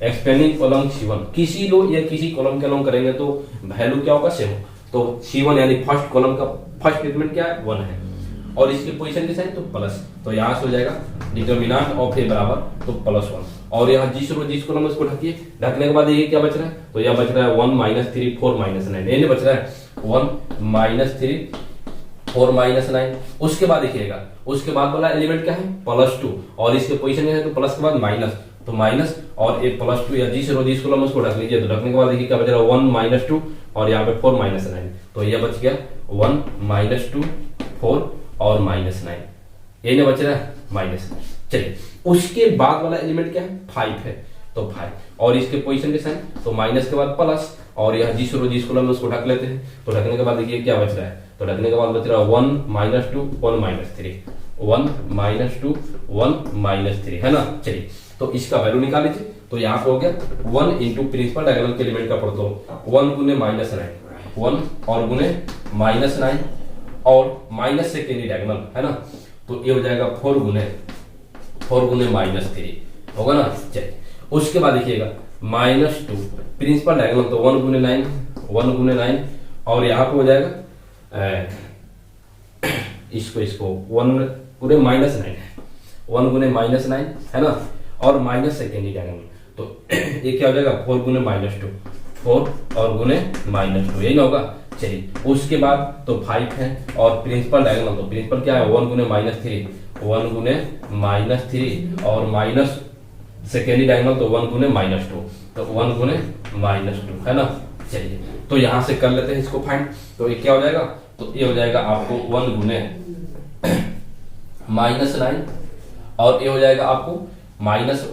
एक्सपेंडिंग अलोंग C1 किसी रो या किसी कॉलम के अलोंग करेंगे तो वैल्यू क्या होगा सेम, तो C1 यानी फर्स्ट कॉलम का फर्स्ट एलिमेंट क्या है 1 है और इसकी पोजीशन के साइन तो प्लस, तो यहां से हो जाएगा डिटरमिनेंट ऑफ ए बराबर तो +1 और यहाँ जिस रो जिस कॉलम उसको ढकिए, ढकने के बाद ये क्या बच रहा है, तो यह बच रहा है 1 -3 4 -9, ये बच रहा है 1 -3 4 -9। उसके बाद देखिएगा उसके बाद वाला एलिमेंट क्या है +2 और इसके पोजीशन में है तो प्लस के बाद माइनस, तो माइनस और एक +2 या जिस रो जिस कॉलम उसको ढक लीजिए, तो ढकने के बाद देखिए क्या बच रहा है 1 -2 और यहाँ पे 4 -9, तो यह बच गया 1 -2 4 और -9, ये ना बच रहा है माइनस। चलिए उसके बाद वाला एलिमेंट क्या है 5 है, तो 5 और इसके पोजीशन के साइन तो माइनस के बाद प्लस और यह जिस रो जिस कॉलम में उसको ढक लेते हैं, तो ढकने के बाद देखिए क्या बच रहा है तो रखने के बाद बच रहा 1 - 2 1 - 3 1 - 2 1 - 3 है ना। चलिए तो इसका वैल्यू निकाल लीजिए। तो यहाँ पे हो गया 1 इंटू प्रिंसिपल डायगोनल के एलिमेंट का पढ़ो 1 गुने -9 1 और गुने -9 और माइनस से केनी डायगोनल है ना। तो ये हो जाएगा 4 गुने -3 होगा ना। चलिए उसके बाद देखिएगा -2 प्रिंसिपल डायगोनल तो 1 गुने 9 और यहाँ पे हो जाएगा इसको 1 गुने -9 1 गुने -9 है ना और माइनस सेकेंड डायगोनल तो ये क्या हो जाएगा 4 गुने -2 4 और गुने -2 यही ना होगा। चलिए उसके बाद तो 5 है और प्रिंसिपल डायगोनल तो प्रिंसिपल क्या है 1 गुने -3 1 गुने -3 और माइनस सेकेंडरी डायगोनल तो 1 गुने -2 तो 1 गुने -2 है ना। चलिए तो यहां से कर लेते हैं इसको फाइंड। तो ये क्या हो जाएगा तो ये हो जाएगा आपको 1 गुने -9 और ये हो जाएगा आपको माइनस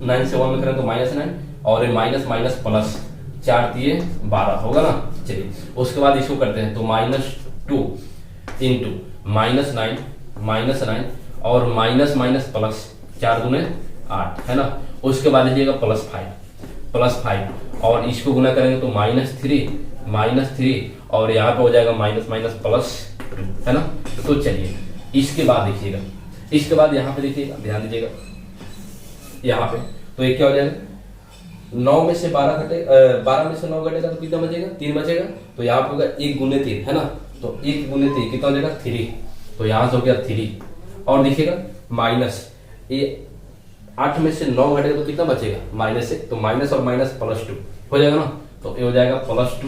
9 से 1 में करें तो -9 और ये माइनस माइनस प्लस 4 दिए 12 होगा ना। चलिए उसके बाद इसको करते हैं तो -2 इंटू -9 और माइनस माइनस प्लस 4 गुने 8 है ना। उसके बाद लीजिएगा +5 और इसको गुना करेंगे तो -3 और यहाँ पे हो जाएगा माइनस माइनस प्लस 2 है ना। तो चलिए इसके बाद देखिएगा इसके बाद यहाँ पे देखिएगा ध्यान दीजिएगा यहाँ पे तो ये क्या हो जाएगा 9 में से 12 घटे 12 में से 9 घटेगा तो कितना बचेगा 3 बचेगा। तो यहाँ पे होगा 1 गुने 3 है ना। तो 1 गुने 3 कितना हो जाएगा 3 तो यहाँ से हो गया 3 और देखिएगा माइनस ये 8 में से 9 घटेगा तो कितना बचेगा -1 तो माइनस और माइनस +2 हो जाएगा ना। तो ये हो जाएगा +2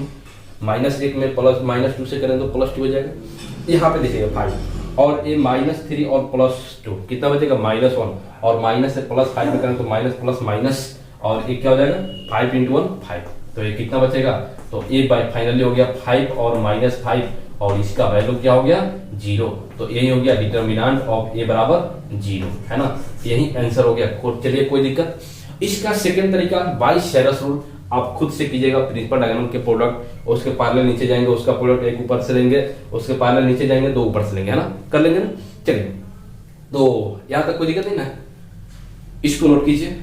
-1 में -2 से करें तो +2 हो जाएगा। यहाँ पे देखिएगा 5 और ये -3 और +2 कितना बचेगा -1 और माइनस से +5 में करें तो माइनस प्लस माइनस और ये क्या हो जाएगा 5 × 1 5 तो ये कितना बचेगा तो ये फाइनली हो गया 5 और -5 और इसका वैल्यू क्या हो गया 0। तो यही हो गया डिटर्मिनेंट ऑफ a बराबर 0 है ना। यही आंसर हो गया। चलिए कोई दिक्कत। इसका सेकंड तरीका बाय शेरस रूल आप खुद से कीजिएगा। प्रिंसिपल डायगोनल के प्रोडक्ट उसके पैरेलल नीचे जाएंगे उसका प्रोडक्ट एक ऊपर से लेंगे उसके पैरेलल नीचे जाएंगे 2 ऊपर से लेंगे है ना। कर लेंगे ना। चलिए तो यहां तक कोई दिक्कत नहीं ना। इसको नोट कीजिए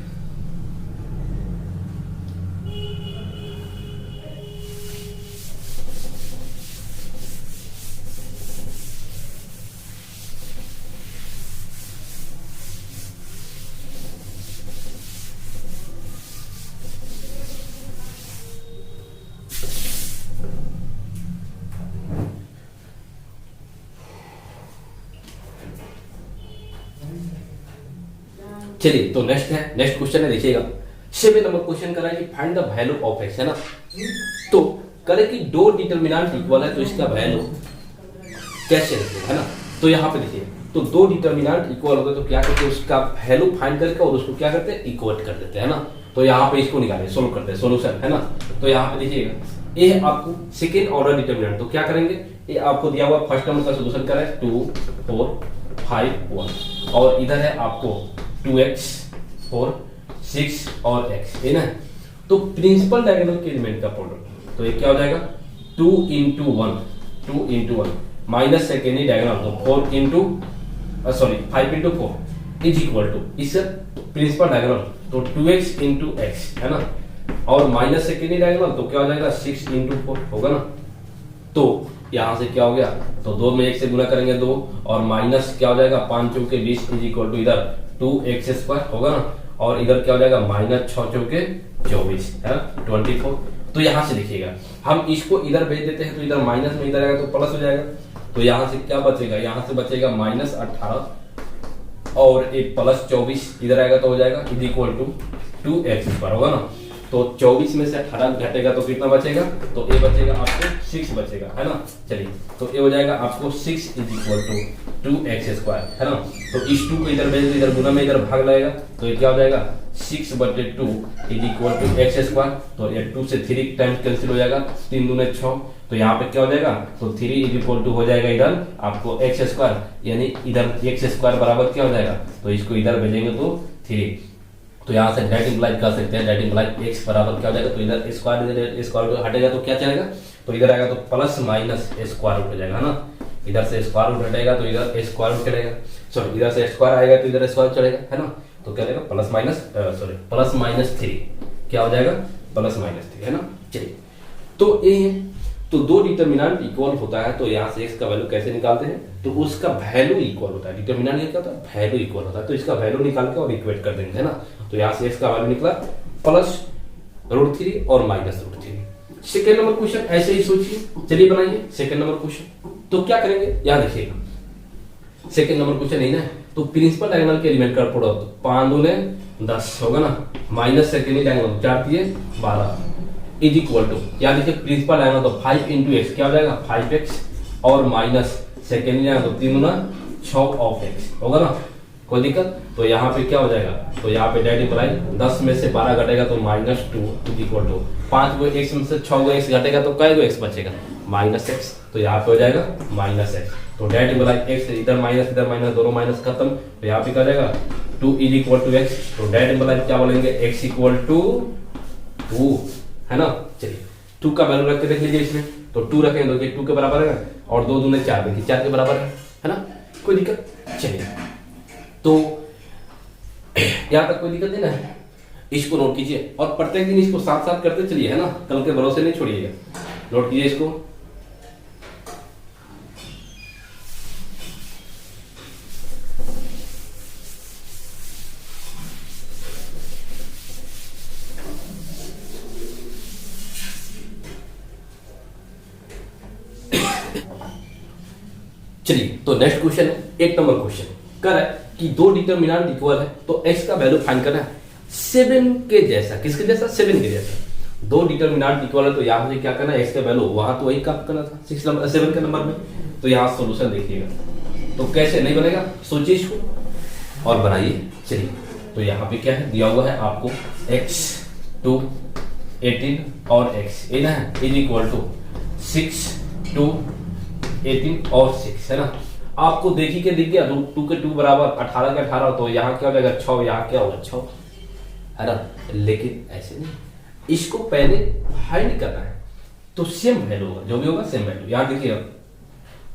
चलिए तो नेक्स्ट क्वेश्चन है देखिएगा 7 नंबर क्वेश्चन करा है कि find the value of x है ना। तो करे कि 2 डिटरमिनेंट इक्वल है तो इसका वैल्यू कैसे रखेगा है ना। तो यहाँ पे देखिए तो 2 डिटरमिनेंट इक्वल होते तो क्या करते हैं उसका वैल्यू फाइंड करके और उसको क्या करते हैं इक्वेट कर देते हैं ना। तो यहाँ पे इसको निकालें सोल्व करते हैं सोल्यूशन है ना। तो यहाँ पे देखिएगा ये आपको सेकेंड ऑर्डर डिटरमिनेंट तो क्या करेंगे ये आपको दिया हुआ फर्स्ट नंबर का सोल्यूशन करें 2 4 5 1 और इधर है आपको 2x 4 6 और x है ना। तो प्रिंसिपल डायगोनल के एलिमेंट का प्रोडक्ट तो ये क्या हो जाएगा 2 × 1 माइनस सेकेंडरी डायगोनल तो 5 × 4 इज इक्वल टू इस प्रिंसिपल डायगोनल तो 2x × x है ना और माइनस सेकेंडरी डायगोनल तो क्या हो जाएगा 6 × 4 होगा ना। तो यहां से क्या हो गया तो 2 में 1 से गुना करेंगे 2 और माइनस क्या हो जाएगा 5 × 20 इज इक्वल टू इधर 2x² होगा ना और इधर क्या हो जाएगा -6 × 24 है 24। तो यहां से देखिएगा हम इसको इधर भेज देते हैं तो इधर माइनस में इधर आएगा तो प्लस हो जाएगा। तो यहां से क्या बचेगा यहां से बचेगा -18 और एक +24 इधर आएगा तो हो जाएगा इज इक्वल टू 2x² होगा ना। तो 24 में से 18 घटेगा तो कितना बचेगा तो ये बचेगा आपको 6 बचेगा है ना। चलिए तो ये हो जाएगा आपको 6 इज इक्वल टू 2x² है ना। तो इस 2 को इधर भेज दो इधर गुना में इधर भाग लगेगा तो ये क्या हो जाएगा 6/2 इज इक्वल टू x²। तो ये 2 से 3 टाइम्स कैंसिल हो जाएगा 3 दूने 6 तो यहाँ पे क्या हो जाएगा तो 3 इज इक्वल टू हो जाएगा इधर आपको x² यानी इधर x² बराबर क्या हो जाएगा तो इसको इधर भेजेंगे तो 3। तो यहाँ से डायरेक्ट इम्प्लाई कर सकते हैं डायरेक्ट इम्प्लाई x बराबर क्या हो जाएगा तो इधर स्क्वायर हटेगा तो क्या चलेगा तो इधर आएगा तो प्लस माइनस स्क्वायर रूट हो जाएगा, है ना। इधर से स्क्वायर रूट हटेगा तो इधर स्क्वायर रूट चलेगा, सॉरी इधर से स्क्वायर आएगा तो इधर स्क्वायर चलेगा, है ना। तो क्या रहेगा प्लस माइनस 3 क्या हो जाएगा, प्लस माइनस 3, है ना। चलिए तो ये है, तो दो डिटर्मिनेंट इक्वल होता है तो यहाँ से x का वैल्यू कैसे निकालते हैं, तो उसका वैल्यू इक्वल होता है। डिटर्मिनेंट क्या होता है, वैल्यू इक्वल होता है, तो इसका वैल्यू निकाल के और इक्वेट कर देंगे, है ना। तो यहाँ से x का वैल्यू निकला +√3 और -√3। सेकेंड नंबर क्वेश्चन ऐसे ही सोचिए, चलिए बनाइए सेकेंड नंबर क्वेश्चन। तो क्या करेंगे, यहाँ देखिएगा सेकेंड नंबर क्वेश्चन है ना, तो प्रिंसिपल डायगोनल के एलिमेंट का प्रोडक्ट 5 दूने 10 होगा ना, माइनस सेकेंड डायगोनल 4 दिए 12 इज इक्वल टू, यहाँ देखिए प्रिंसिपल डायगोनल तो 5 × x क्या हो जाएगा 5x और माइनस सेकेंड डायगोनल तो 3 × 6 ऑफ x होगा ना, कोई दिक्कत। तो यहाँ पे क्या हो जाएगा, तो यहाँ पे डायरेक्ट अप्लाई 10 में से 12 घटेगा तो -2 इज इक्वल टू 5 को x में से 6 को x घटेगा तो कै को x बचेगा -x, तो यहाँ पे हो जाएगा -x। तो डायरेक्ट अप्लाई x इधर माइनस दोनों माइनस खत्म, तो यहाँ पे क्या हो जाएगा 2 इज इक्वल टू x। तो डायरेक्ट अप्लाई क्या बोलेंगे x इक्वल टू 2, है ना। चलिए 2 का वैल्यू रख के देख लीजिए इसमें, तो 2 रखेंगे तो 2 के बराबर है और 2 दूने 4 देखिए 4 के बराबर है ना, कोई दिक्कत। चलिए तो यहाँ तक कोई दिक्कत नहीं ना, इसको नोट कीजिए और प्रत्येक दिन इसको साथ साथ करते चलिए, है ना, कल के भरोसे नहीं छोड़िएगा, नोट कीजिए इसको। चलिए तो नेक्स्ट क्वेश्चन है, 1 नंबर क्वेश्चन कर है कि दो डिटर्मिनेंट इक्वल है तो x का वैल्यू फाइंड करना है 7 के जैसा, किसके जैसा 7 के जैसा। दो डिटर्मिनेंट इक्वल है तो यहाँ से क्या करना है, x का वैल्यू वहां तो वही प्राप्त करना था 7 के नंबर में। तो यहाँ सोल्यूशन देखिएगा तो कैसे नहीं बनेगा, सोचिए इसको और बनाइए। चलिए तो यहाँ पे क्या है दिया हुआ है आपको x 2 18 और x ये ना इज इक्वल टू 6 2 18 और 6, है ना। आपको देखी के दिख गया 2 के 2 बराबर 18 के 18, तो यहाँ क्या हो जाएगा 6, यहाँ क्या होगा 6, है ना। लेकिन ऐसे नहीं, इसको पहले फाइंड करना है तो सेम वैल्यू होगा, जो भी होगा सेम वैल्यू। यहाँ देखिए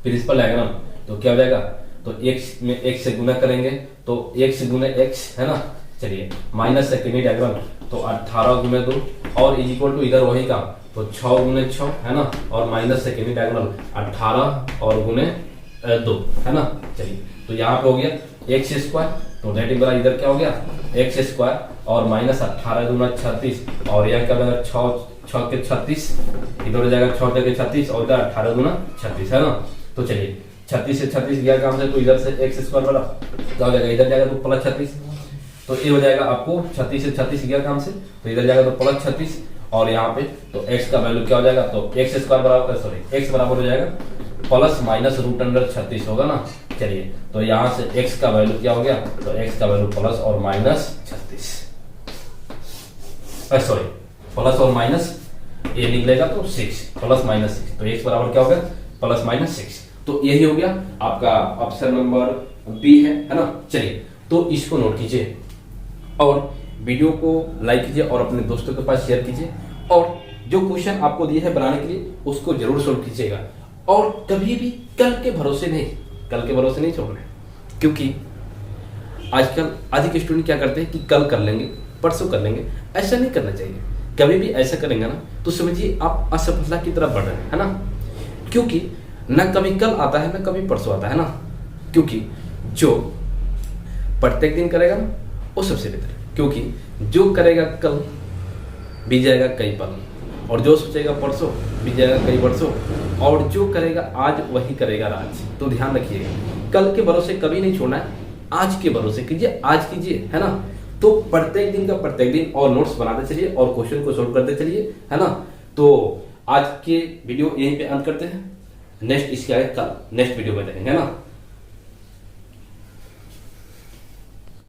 प्रिंसिपल डायग्राम तो क्या हो जाएगा, तो x में x से गुना करेंगे तो x गुने x, है ना। चलिए माइनस सेकेंड डायग्राम तो 18 गुने 2 और इज इक्वल टू इधर वही का तो 6 गुने 6, है ना, और माइनस सेकेंड डायगोनल 18 और गुने 2, है ना। चलिए तो यहाँ पे हो गया x स्क्वायर, तो डेट बरा इधर क्या हो गया x स्क्वायर और माइनस 18 दूना 36 और यहाँ क्या हो जाएगा 6 के 36, इधर हो जाएगा 6 के 36 और इधर 18 दूना 36, है ना। तो चलिए 36 से 36 गया काम से, तो इधर से x स्क्वायर वाला क्या हो जाएगा, इधर जाएगा तो प्लस 36, तो ये हो जाएगा आपको 36 से 36 गया काम से, तो इधर जाएगा तो प्लस 36 और यहाँ पे तो x का वैल्यू क्या हो जाएगा, तो x स्क्वायर बराबर सॉरी x बराबर हो जाएगा प्लस माइनस रूट अंडर 36 होगा ना। चलिए तो यहाँ से x का वैल्यू क्या हो गया, तो x का वैल्यू प्लस और माइनस 36, सॉरी प्लस और माइनस ये निकलेगा तो 6 प्लस माइनस 6, तो x बराबर क्या हो गया प्लस माइनस 6। तो यही हो गया आपका ऑप्शन नंबर बी है ना। चलिए तो इसको नोट कीजिए और वीडियो को लाइक कीजिए और अपने दोस्तों के पास शेयर कीजिए, और जो क्वेश्चन आपको दिए है बनाने के लिए उसको जरूर सोल्व कीजिएगा। और कभी भी कल के भरोसे नहीं छोड़ना है, क्योंकि आजकल अधिक स्टूडेंट क्या करते हैं कि कल कर लेंगे परसों कर लेंगे, ऐसा नहीं करना चाहिए। कभी भी ऐसा करेंगे ना तो समझिए आप असफलता की तरफ बढ़ रहे हैं, है ना। क्योंकि न कभी कल आता है न कभी परसों आता है ना, क्योंकि जो प्रत्येक दिन करेगा ना वो सबसे बेहतर, क्योंकि जो करेगा कल बीत जाएगा कई पल, और जो सोचेगा परसों बीत जाएगा कई वर्षों, और जो करेगा आज वही करेगा राज। तो ध्यान रखिएगा कल के भरोसे कभी नहीं छोड़ना है, आज के भरोसे कीजिए, आज कीजिए, है ना। तो प्रत्येक दिन का प्रत्येक दिन और नोट्स बनाते चलिए और क्वेश्चन को सोल्व करते चलिए, है ना। तो आज के वीडियो यहीं पे अंत करते हैं, नेक्स्ट इसके आगे कल नेक्स्ट वीडियो में देखेंगे, है ना।